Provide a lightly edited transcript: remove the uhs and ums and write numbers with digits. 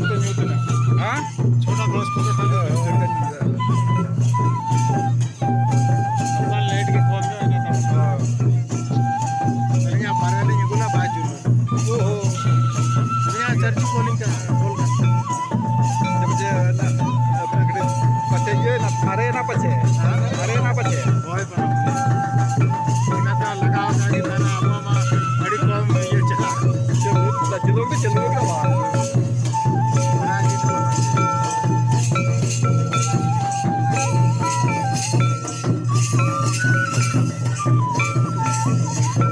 photo निघतो ना हा छोटा क्रॉस फोटो टाकतो मोबाईल लाईट की कॉल ना या पाराने निघूला बाजू हो हो या चर्च कॉलिंग का कॉल का म्हणजे आपल्याकडे पचे ये ना अरे ना पचे होय पण आता लगाव जागी थाना आमा बड़ी कॉम ये चला चलो का हाँ